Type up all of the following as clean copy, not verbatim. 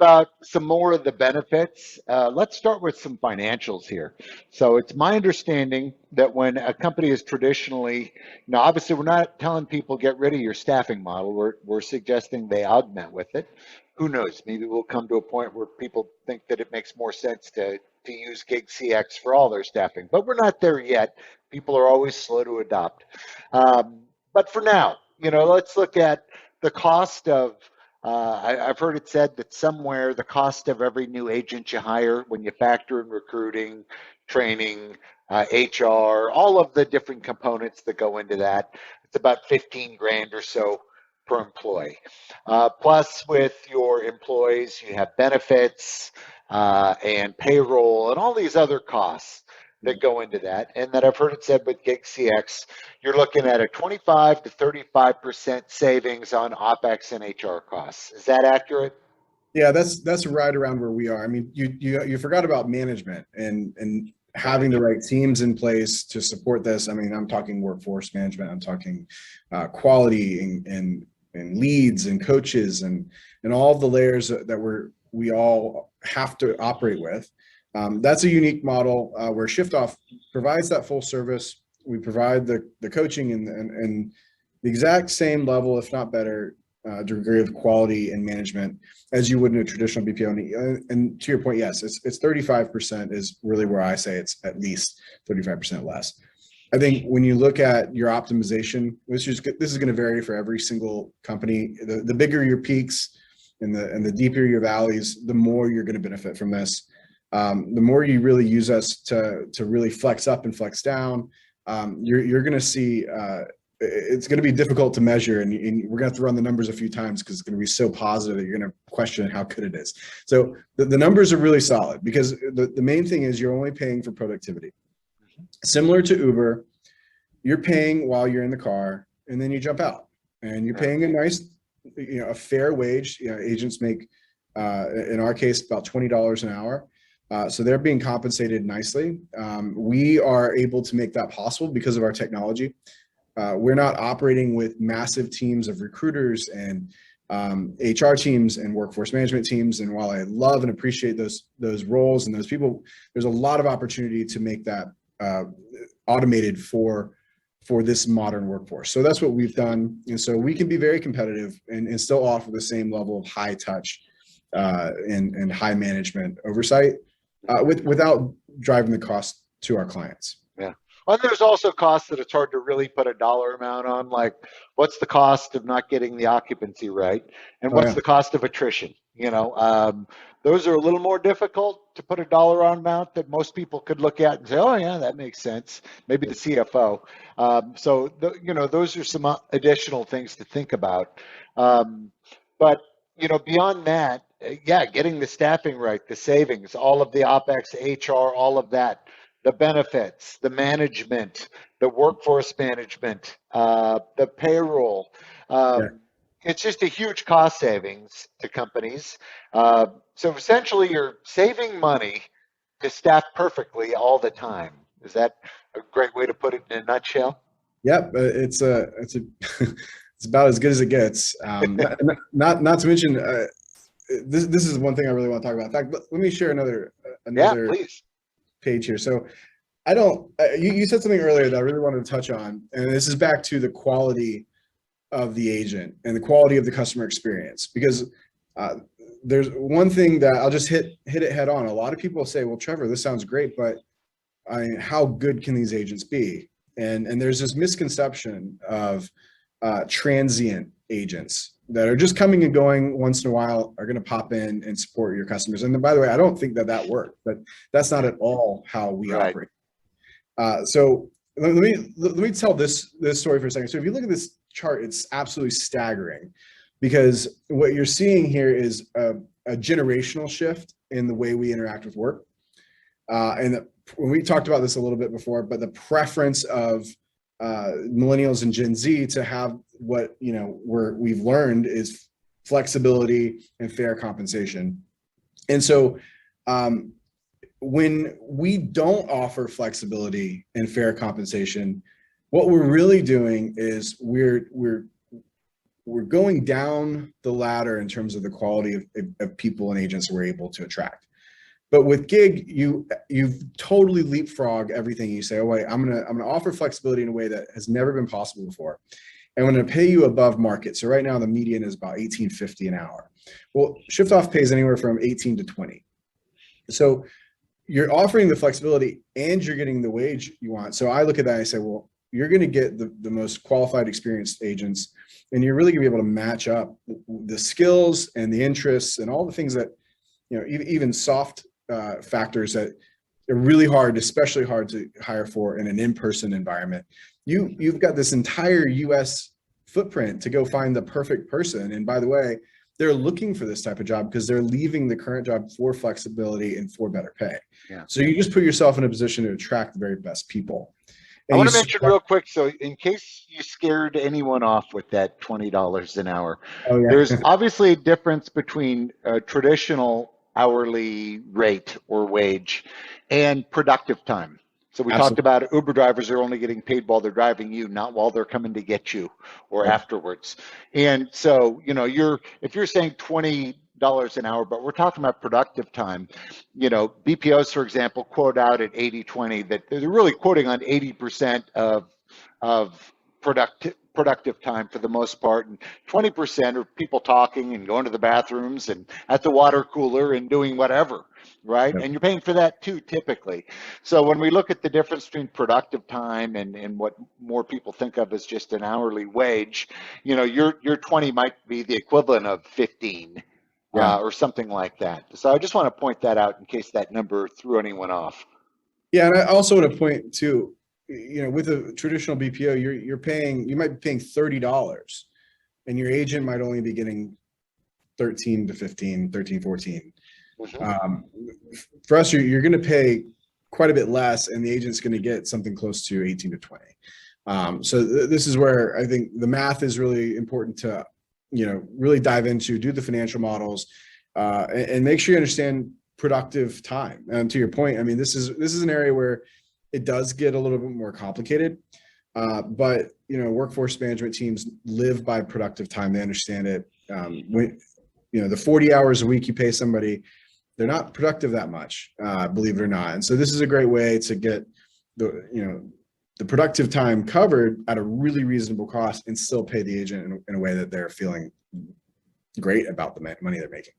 about some more of the benefits. Let's start with some financials here. So it's my understanding that when a company is traditionally, now obviously we're not telling people get rid of your staffing model. We're suggesting they augment with it. Who knows? Maybe we'll come to a point where people think that it makes more sense to use Gig CX for all their staffing, but we're not there yet. People are always slow to adopt. But for now, let's look at the cost of I've heard it said that somewhere the cost of every new agent you hire, when you factor in recruiting, training, HR, all of the different components that go into that, it's about 15 grand or so per employee. Plus, with your employees, you have benefits and payroll and all these other costs that go into that. And that I've heard it said with Gig CX, you're looking at a 25 to 35% savings on OpEx and HR costs. Is that accurate? Yeah, that's right around where we are. I mean, you forgot about management and having the right teams in place to support this. I mean, I'm talking workforce management. I'm talking quality and leads and coaches and all of the layers that we all have to operate with. That's a unique model where ShiftOff provides that full service. We provide the coaching and the exact same level, if not better, degree of quality and management as you would in a traditional BPO. And to your point, yes, it's 35% is really where I say it's at least 35% less. I think when you look at your optimization, this is going to vary for every single company. The bigger your peaks and the deeper your valleys, the more you're going to benefit from this. The more you really use us to really flex up and flex down, you're going to see it's going to be difficult to measure, and we're going to have to run the numbers a few times because it's going to be so positive that you're going to question how good it is. So the numbers are really solid because the main thing is you're only paying for productivity. Similar to Uber, you're paying while you're in the car, and then you jump out, and you're paying a nice, a fair wage. Agents make, in our case, about $20 an hour. So they're being compensated nicely. We are able to make that possible because of our technology. We're not operating with massive teams of recruiters and HR teams and workforce management teams. And while I love and appreciate those roles and those people, there's a lot of opportunity to make that automated for this modern workforce. So that's what we've done. And so we can be very competitive and still offer the same level of high touch and high management oversight without driving the cost to our clients. Yeah. Well, there's also costs that it's hard to really put a dollar amount on, like what's the cost of not getting the occupancy right? And what's the cost of attrition? Those are a little more difficult to put a dollar on amount that most people could look at and say, oh yeah, that makes sense. Maybe the CFO. Those are some additional things to think about. But beyond that, getting the staffing right, the savings, all of the OpEx, HR, all of that, the benefits, the management, the workforce management, the payroll. It's just a huge cost savings to companies. So essentially, you're saving money to staff perfectly all the time. Is that a great way to put it in a nutshell? Yep, it's it's about as good as it gets. Not to mention, this is one thing I really want to talk about. In fact, let me share another please. Page here. So I don't. You said something earlier that I really wanted to touch on, and this is back to the quality of the agent and the quality of the customer experience, because there's one thing that I'll just hit it head on. A lot of people say, well, Trevor, this sounds great, but how good can these agents be? And there's this misconception of transient agents that are just coming and going once in a while, are going to pop in and support your customers. And by the way, I don't think that works, but that's not at all how we operate. So let me tell this story for a second. So if you look at this chart, it's absolutely staggering, because what you're seeing here is a generational shift in the way we interact with work. When we talked about this a little bit before, but the preference of millennials and Gen Z to have what we've learned is flexibility and fair compensation. And so when we don't offer flexibility and fair compensation, what we're really doing is we're we're going down the ladder in terms of the quality of people and agents that we're able to attract. But with gig, you've totally leapfrog everything. You say, oh wait, I'm gonna offer flexibility in a way that has never been possible before. And I'm gonna pay you above market. So right now the median is about 18.50 an hour. Well, shift off pays anywhere from 18 to 20. So you're offering the flexibility and you're getting the wage you want. So I look at that and I say, well, you're going to get the most qualified, experienced agents, and you're really going to be able to match up the skills and the interests and all the things that, even soft factors that are really hard, especially hard to hire for in an in-person environment. You've got this entire US footprint to go find the perfect person. And by the way, they're looking for this type of job because they're leaving the current job for flexibility and for better pay. Yeah. So you just put yourself in a position to attract the very best people. I And want you to mention real quick, so in case you scared anyone off with that $20 an hour, oh there's yeah, obviously a difference between a traditional hourly rate or wage and productive time. So we talked absolutely. about Uber drivers are only getting paid while they're driving you, not while they're coming to get you or Yep. afterwards. And so, if you're saying $20 an hour, but we're talking about productive time, BPOs, for example, quote out at 80/20 that they're really quoting on 80% of productive time for the most part, and 20% are people talking and going to the bathrooms and at the water cooler and doing whatever, right? Yep. And you're paying for that too, typically. So when we look at the difference between productive time and what more people think of as just an hourly wage, your 20 might be the equivalent of 15, Yeah. or something like that. So I just want to point that out in case that number threw anyone off. Yeah. And I also want to point to, with a traditional BPO, you might be paying $30 and your agent might only be getting 13 to 15, 13, 14. Mhm. Um, for us, you're going to pay quite a bit less, and the agent's going to get something close to 18 to 20. So this is where I think the math is really important to, really dive into, do the financial models, and make sure you understand productive time. And to your point, I mean, this is an area where it does get a little bit more complicated. But workforce management teams live by productive time. They understand it. The 40 hours a week you pay somebody, they're not productive that much, believe it or not. And so this is a great way to get the productive time covered at a really reasonable cost and still pay the agent in a way that they're feeling great about the money they're making.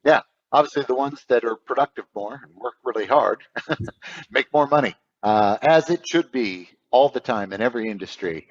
Yeah, obviously the ones that are productive more and work really hard make more money, as it should be all the time in every industry.